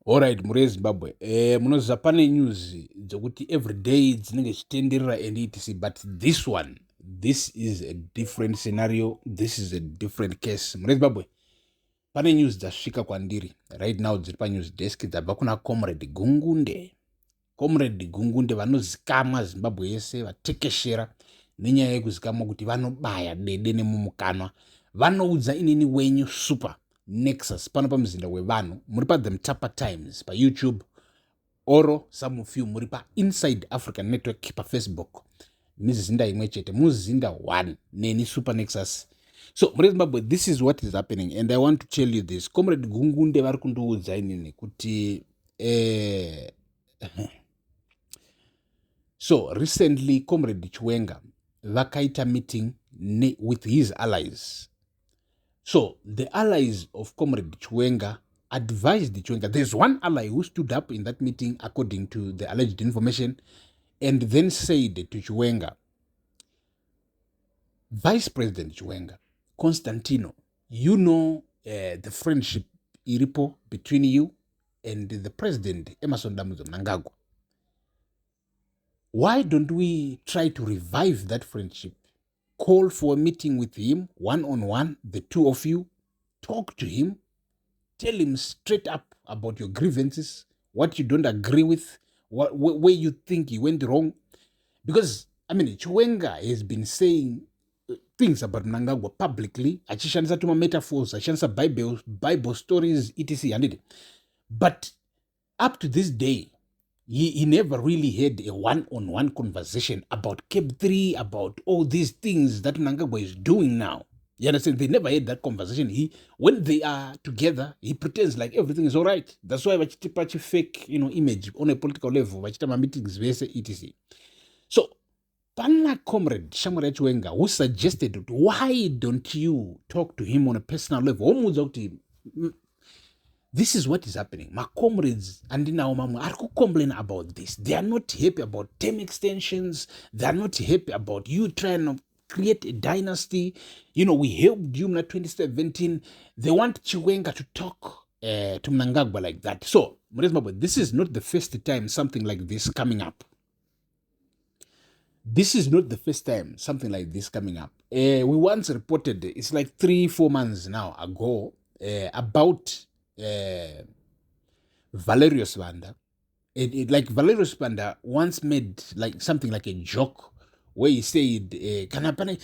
Alright, muri Zimbabwe. Munoziva pane news dzokuti every day dzinenge zvichitenderera and etc. But this is a different scenario. This is a different case. Muri Zimbabwe pane news dzasvika kwandiri right now dziri panews desk dzabva kuna Comrade Gungunde vanozikamwa Zimbabwe yese vatekeshera nenyaya yekuzikamwa kuti vanobaya dede nemumukanwa. Vanoudza inini wenyu super Nexus pano pamuzinda wevanhu muri paThe Mtapa Times paYouTube oro some of you muri paInside African Network paFacebook. Mizinda imwe chete muzinda 1 neni super Nexus. So muri Zimbabwe, this is what is happening and I want to tell you this. Comrade Gungunde vari kundiudza inini kuti so recently Comrade Chiwenga vakaita meeting with his allies. So the allies of Comrade Chiwenga advised Chiwenga. There's one ally who stood up in that meeting according to the alleged information and then said to Chiwenga, Vice President Chiwenga, Constantino, you know the friendship iripo between you and the president Emmerson Mnangagwa. Why don't we try to revive that friendship? Call for a meeting with him, one-on-one, the two of you, talk to him, tell him straight up about your grievances, what you don't agree with, where you think you went wrong. Because, I mean, Chiwenga has been saying things about Mnangagwa publicly, achishandisa tuma metaphors, achishandisa Bible stories, etc. But up to this day, he never really had a one-on-one conversation about Cape 3, about all these things that Mnangagwa is doing now. You understand? They never had that conversation. When they are together, he pretends like everything is all right. That's why vachitipa fake, image on a political level, vachitama meetings, etc. So, pana Comrade Shamwari Chiwenga, who suggested, why don't you talk to him on a personal level? This is what is happening. My comrades and now are complain about this. They are not happy about term extensions. They are not happy about you trying to create a dynasty. We helped you in 2017. They want Chiwenga to talk to Mnangagwa like that. So, this is not the first time something like this coming up. This is not the first time something like this coming up. We once reported, it's like 3-4 months now ago, about Valerius Banda. Like Valerius Banda once made like something like a joke where he said, "Kanapane,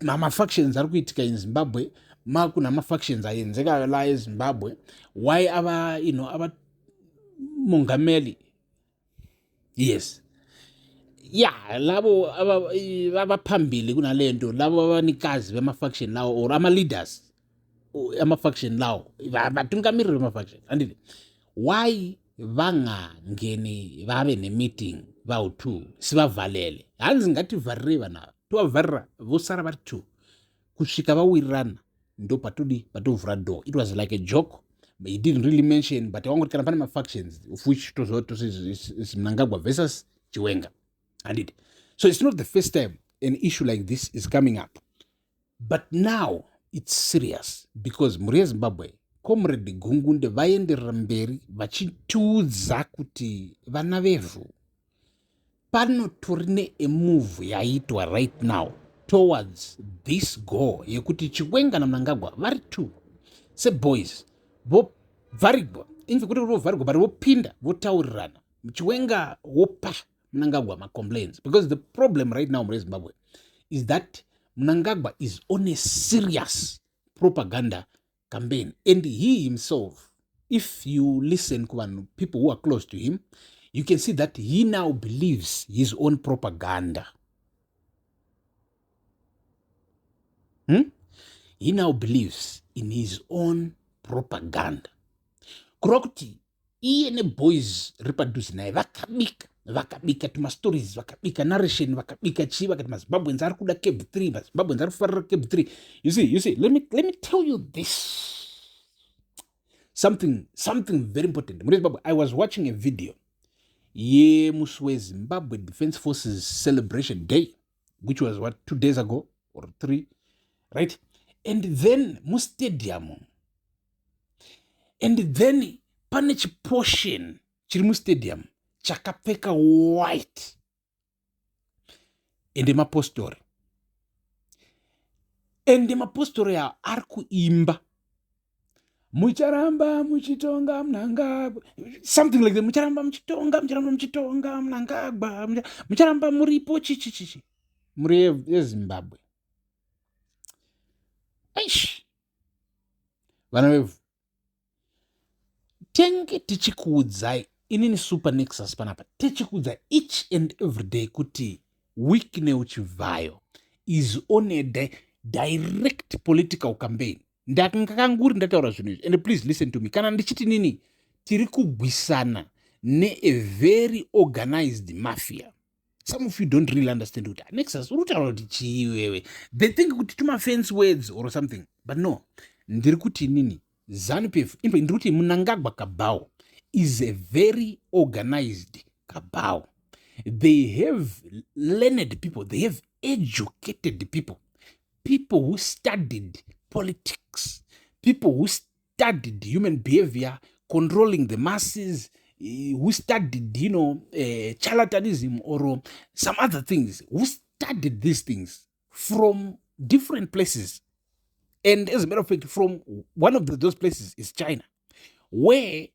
mama factions are kuitika in Zimbabwe, makuna ma factions are in Zimbabwe. Why our Mongameli? Yes, yeah, labo abapambili kuna lento, labo abanikazi bema faction lawo or ama leaders." Ama-faction lawo vatungamiriri vema-faction andile why vangangeni vave ne-meeting vawu-2 sivavalele hanzi ngativharire vanava tovharira vosara vari 2 kusvika vawirirana ndo patovhura door. It was like a joke, but he didn't really mention, but wangoti kana pane ma-factions of which is Mnangagwa versus Chiwenga andile. So it's not the first time an issue like this is coming up, but now it's serious because muri Zimbabwe Comrade Gungunde vaenderera mberi vachitiudza kuti vana vevhu panotori nemove yaitwa right now towards this goal yekuti Chiwenga naMnangagwa vari 2 seboys vovharigwa inzi kuti vovharigwa vari vopinda votaurirana Chiwenga wopa Mnangagwa ma-complaints because the problem right now muri Zimbabwe is that Mnangagwa is on a serious propaganda campaign. And he himself, if you listen to people who are close to him, you can see that he now believes his own propaganda. He now believes in his own propaganda. Kuroti, iye ne boys reproduce naye vakabika tuma stories, vakabika narration, vakabika chi, vakati maZimbabweans ari kuda Cape 3, maZimbabweans ari kufarira Cape 3. You see, let me tell you this. Something very important. I was watching a video. Muswe Zimbabwe Defense Forces Celebration Day, which was 2 days ago or 3, right? And then stadium. And then pane chiportion chiri mustadium chakapfeka white ende mapostori aya ari kuimba mucharamba muchitonga Mnangagwa, something like that. Mucharamba muchitonga Mnangagwa, mucharamba muripo chichichichi muri yeZimbabwe. Aish, vana vevu, tenge tichikuudzai inini Super Nexus panapa tichikuudzai each and every day kuti wiki neuchivhayo is on a direct political campaign. Ndakanguri ndataura zvinhu izvi, and please listen to me. Kana ndichiti nini tiri kugwisana a very organized mafia. Some of you don't really understand what Nexus urutaura kuti chii wewe. They think kuti tuma fancy words or something, but no. Ndiri kuti nini ZANU-PF ndiri kuti Mnangagwa cabal is a very organized cabal. They have learned people, they have educated people who studied politics, people who studied human behavior, controlling the masses, who studied, charlatanism or some other things, who studied these things from different places. And as a matter of fact, from one of those places is China, where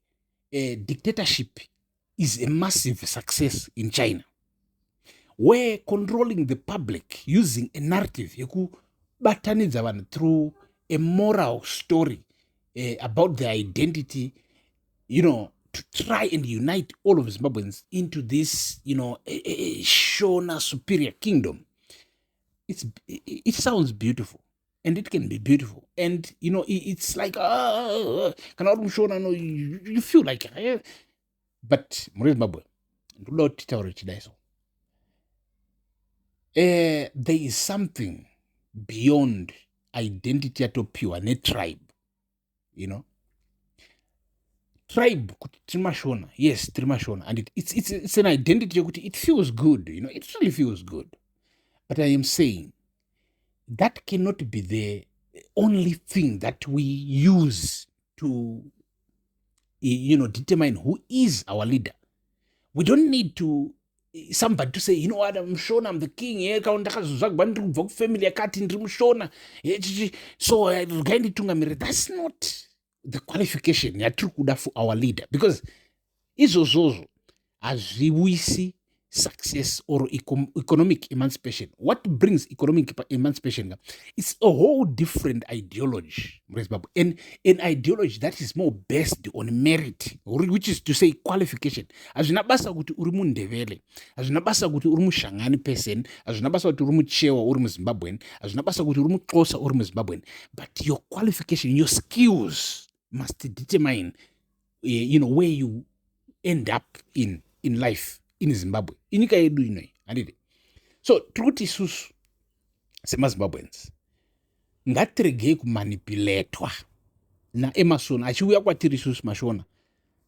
dictatorship is a massive success in China, where controlling the public using a narrative through a moral story about their identity, to try and unite all of Zimbabweans into this, a Shona superior kingdom. It sounds beautiful, and it can be beautiful, and it's like you feel like, but Zimbabwe, there is something beyond identity at pure ne tribe, tribe trimashona, yes, trimashona, and it's an identity. It feels good, it really feels good. But I am saying that cannot be the only thing that we use to determine who is our leader. We don't need to somebody to say, you know what, I'm Shona, I'm the king. Family Shona. So that's not the qualification for our leader, because izozozo as we see success or economic emancipation. What brings economic emancipation? It's a whole different ideology, and an ideology that is more based on merit, which is to say qualification. Azvinabasa kuti uri mundevele, azvinabasa kuti uri mushangani person, azvinabasa kuti uri muchewa uri muZimbabwean, azvinabasa kuti uri muXhosa uri muZimbabwean, but your qualification, your skills must determine where you end up in life in Zimbabwe. Inyika yedu inoi, anditi. So, truti isusu semaZimbabweans ngatiregei kumanipulatwa naEmerson achiuya kwatiri isusu mashona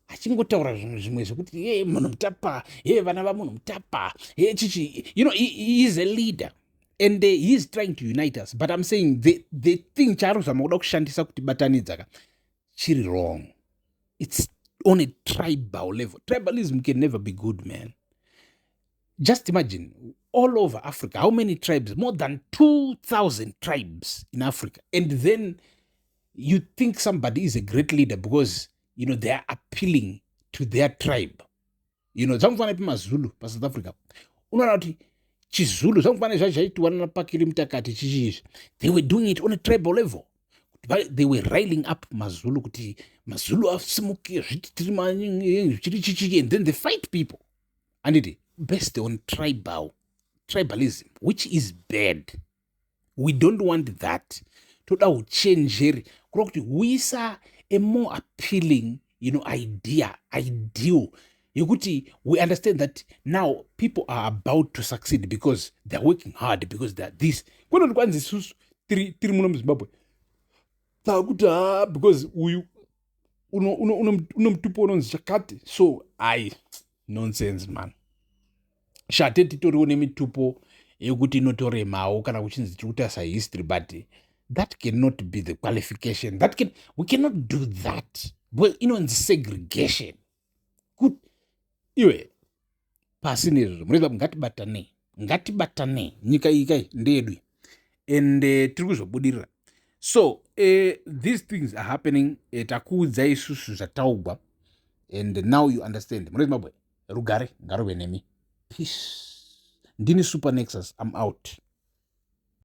achingotaura zvinhu zvimwe zvekuti munhu mutapa, vana vamunhu mutapa, chichi. He is a leader and he is trying to unite us, but I'm saying the thing chaarozama kuda kushandisa kuti batanidza chiri wrong. It's on a tribal level. Tribalism can never be good, man. Just imagine, all over Africa, how many tribes? More than 2,000 tribes in Africa. And then you think somebody is a great leader because, they are appealing to their tribe. Zamufana Zulu, South Africa. Chizulu, they were doing it on a tribal level. They were riling up Mazulu, and then they fight people. And it based on tribalism, which is bad. We don't want that. To change here. We saw a more appealing, ideal. We understand that now people are about to succeed because they're working hard, because they're this. Because we so nonsense, man. Shateti toriwo nemitupo yekuti inotoremawo kana kuchinzi tikuita history, but that cannot be the qualification. We cannot do that inonzi segregation. Kuti iwe pasi nezvo munoziva ngatibatane nyika iyi ndeyedu and tiri kuzobudirira. So these things are happening. Takuudzai isusu zvataugwa and now you understand. Munoziva rugare ngaruve nemi. Peace. Ndini Super Nexus. I'm out.